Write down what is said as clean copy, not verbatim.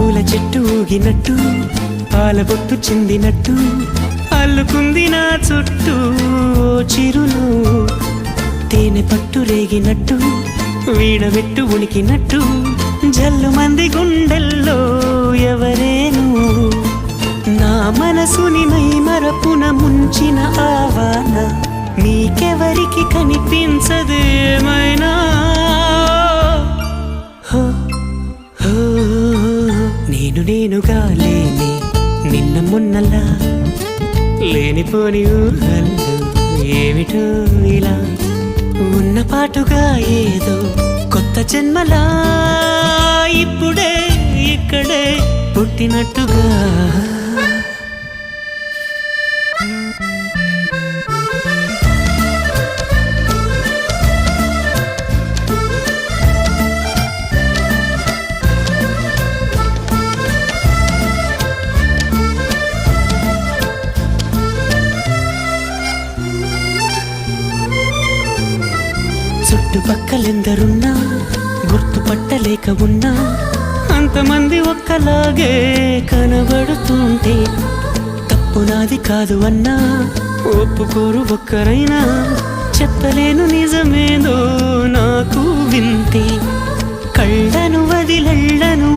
పూల చెట్టు ఊగినట్టు పాల బొట్టు చిందినట్టు అల్లుకుంది నా చుట్టూ ఓ చిరులు తేనె పట్టు రేగినట్టు వీణబెట్టు ఉనికినట్టు జల్లు మంది గుండెల్లో ఎవరేను నా మనసుని మై మరపున ముంచిన ఆవాన నీకెవరికి కనిపించదేమైనా నేనుగా లేని నిన్న మొన్నలా లేనిపోని ఊహల్లో ఏమిటో ఇలా ఉన్న పాటుగా ఏదో కొత్త జన్మలా ఇప్పుడే ఇక్కడే పుట్టినట్టుగా చుట్టుపక్కలెందరున్నా గుర్తుపట్టలేక ఉన్నా అంతమంది ఒక్కలాగే కనబడుతుంటే తప్పు నాది కాదు అన్నా ఒప్పుకోరు ఒక్కరైనా చెప్పలేను నిజమేదో నాకు వింతే కళ్ళను వదిలెళ్ళను